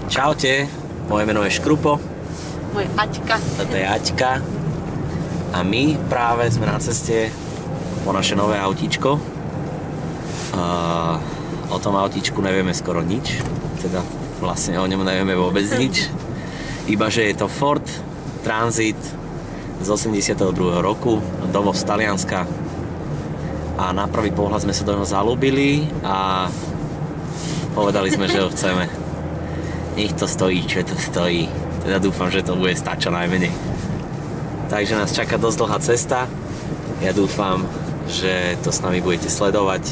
Čaute, moje meno je Škrupo. Moje Aťka. Toto je Aťka. A my práve sme na ceste po naše nové autíčko. O tom autíčku nevieme skoro nič. Teda vlastne o ňom nevieme vôbec nič. Iba, že je to Ford Transit z 82. roku, dovoz z Talianska. A na prvý pohľad sme sa do neho zalúbili a povedali sme, že ho chceme. Nech to stojí, čo to stojí. Teda dúfam, že to bude stať čo najmenej. Takže nás čaká dosť dlhá cesta. Ja dúfam, že to s nami budete sledovať.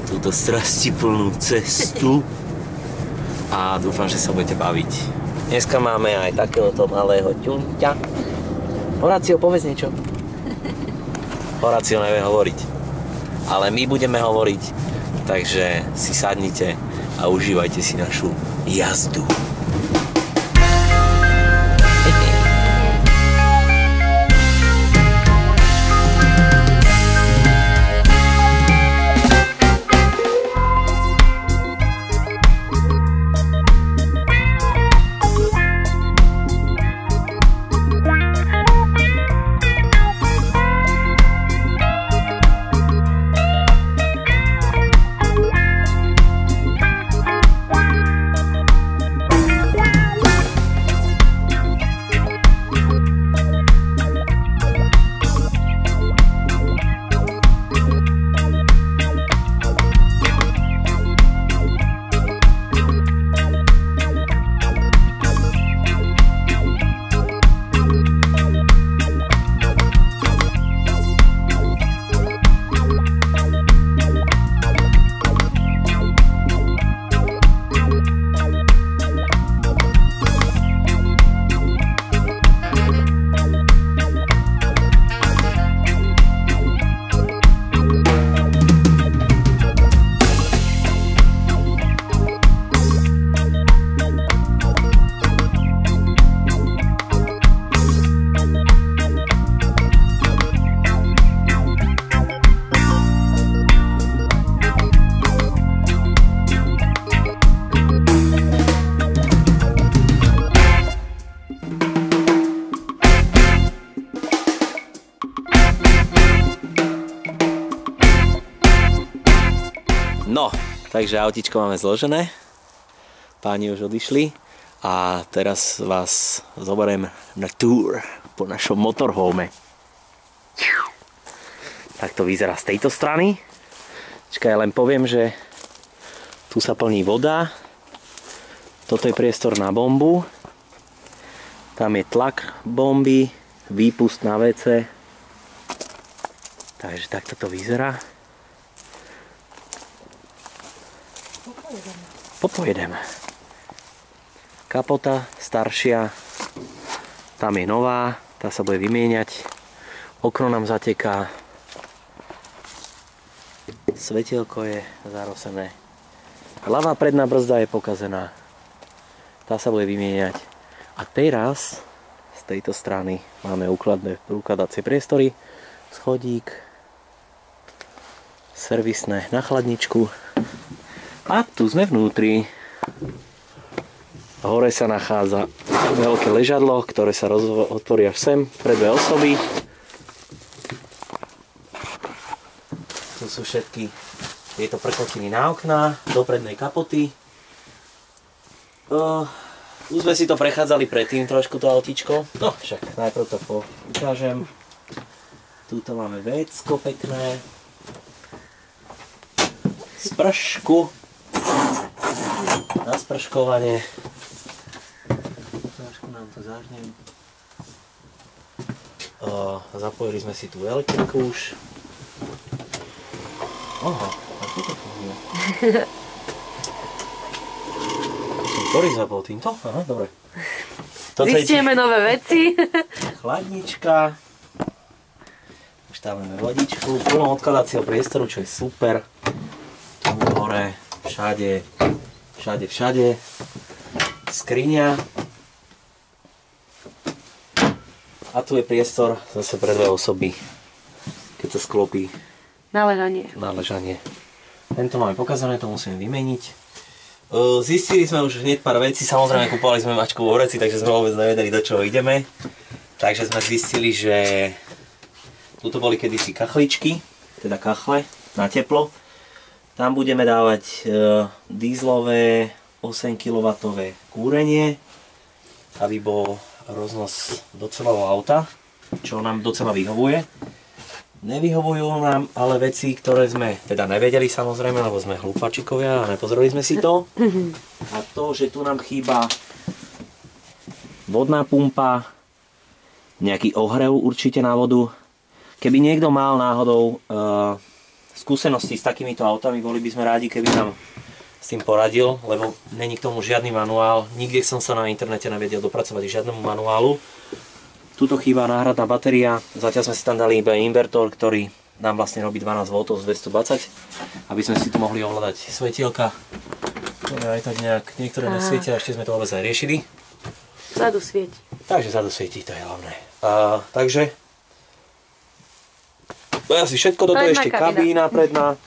Túto strastiplnú cestu. A dúfam, že sa budete baviť. Dneska máme aj takéhoto malého ťunťa. Horácio, povedz niečo. Horácio nevie hovoriť. Ale my budeme hovoriť. Takže si sadnite a užívajte si našu jazdu. No, takže autíčko máme zložené. Páni už odišli. A teraz vás zoberiem na tour po našom motorhome. Tak to vyzerá z tejto strany. Čakaj, len poviem, že tu sa plní voda. Toto je priestor na bombu. Tam je tlak bomby, výpust na WC. Takže takto to vyzerá. Popojedeme. Kapota staršia, tam je nová, tá sa bude vymieňať. Okno nám zateká. Svetielko je zarosené. Ľavá predná brzda je pokazená. Tá sa bude vymieňať. A teraz z tejto strany máme ukladacie priestory, schodík, servisné na chladničku. A tu sme vnútri. Hore sa nachádza veľké ležadlo, ktoré sa otvorí až sem pre dve osoby. Tu sú všetky tieto prkotiny na okná, do prednej kapoty. Už sme si to prechádzali predtým trošku, to autíčko. No však najprv to ukážem. Tuto máme vécko pekné. Spršku. Na sprškovanie. Trošku nám to zažnem. Zapojili sme si tú elektriku už. Oho, a tu to funguje. Ktorý zapol týmto? Aha, dobre. Zistieme nové veci. Chladnička. Už tam máme vodičku. Plno odkladacieho priestoru, čo je super. Tu hore, všade. Skriňa. A tu je priestor zase pre dve osoby, keď to sklopí. Na ležanie. Tento máme pokazané, to musíme vymeniť. Zistili sme už hneď pár vecí, samozrejme kúpovali sme mačku vo vreci, takže sme vôbec nevedeli, do čoho ideme. Takže sme zistili, že tuto boli kedysi kachličky, teda kachle na teplo. Tam budeme dávať dízlové 8 kW kúrenie, aby bol roznos do celého auta, čo nám docela vyhovuje. Nevyhovujú nám ale veci, ktoré sme teda nevedeli samozrejme, lebo sme hlúpačikovia a nepozreli sme si to. A to, že tu nám chýba vodná pumpa, nejaký ohrev určite na vodu. Keby niekto mal náhodou skúsenosti s takýmito autami, boli by sme rádi, keby nám s tým poradil, lebo není k tomu žiadny manuál. Nikde som sa na internete nevedel dopracovať k žiadnemu manuálu. Tuto chýba náhradná batéria, zatiaľ sme si tam dali iba invertor, ktorý nám vlastne robí 12 V z 220, aby sme si tu mohli ovládať svetielka, ktoré aj tak nejak niektoré nesvietia, ešte sme to vôbec neriešili. Vzadu svieti. Takže vzadu svietí, to je hlavné. Takže to je asi všetko, toto je ešte kabína predná.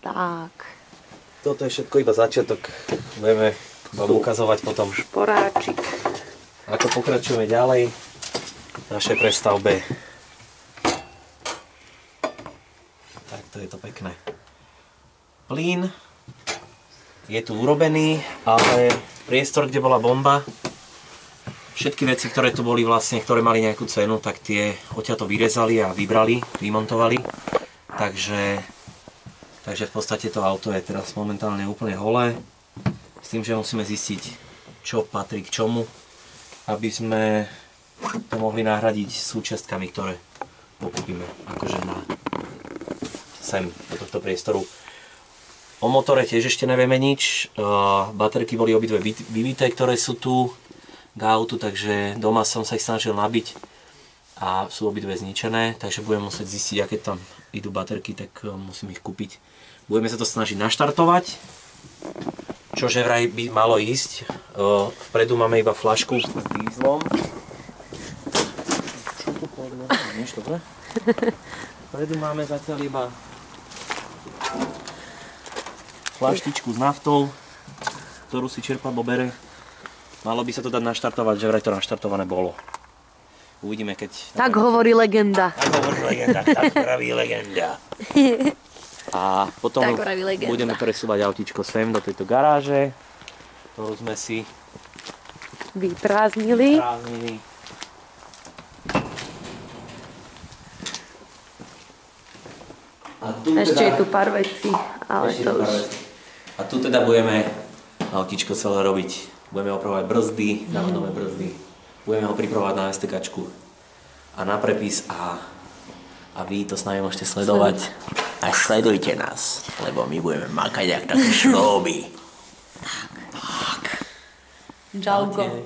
Tak. Toto je všetko iba začiatok, budeme vám ukazovať potom šporáčik. Ako pokračujeme ďalej v našej prestavbe. Takto je to pekné. Plyn je tu urobený, ale priestor, kde bola bomba, všetky veci, ktoré tu boli vlastne, ktoré mali nejakú cenu, tak tie odtiaľto vyrezali a vybrali, vymontovali. Takže v podstate to auto je teraz momentálne úplne holé. S tým, že musíme zistiť, čo patrí k čomu, aby sme to mohli nahradiť súčiastkami, ktoré pokúpime akože sem do tohto priestoru. O motore tiež ešte nevieme nič. Baterky boli obidve vybité, ktoré sú tu k autu, takže doma som sa ich snažil nabiť a sú obidve zničené, takže budem musieť zistiť, aké tam idú baterky, tak musím ich kúpiť. Budeme sa to snažiť naštartovať, čože vraj by malo ísť. Vpredu máme iba fľašku s dízlom. Čo tu povedal? Niečo, dobre? Vpredu máme zatiaľ iba fľaštičku s naftou, ktorú si čerpadlo bere. Malo by sa to dať naštartovať, že vraj to naštartované bolo. Uvidíme, keď... Tak hovorí legenda. Tak hovorí legenda, tak praví legenda. A potom budeme presúvať autíčko sem do tejto garáže, ktorú sme si vyprázdnili. Ešte je tu pár vecí, ale to už... A tu teda budeme autíčko celé robiť. Budeme opravovať brzdy, náhodové brzdy. Budeme ho pripravovať na STKčku a na prepis a vy to s nami môžete sledovať. A sledujte nás, lebo my budeme makať jak také šroby. Tak. Čauko.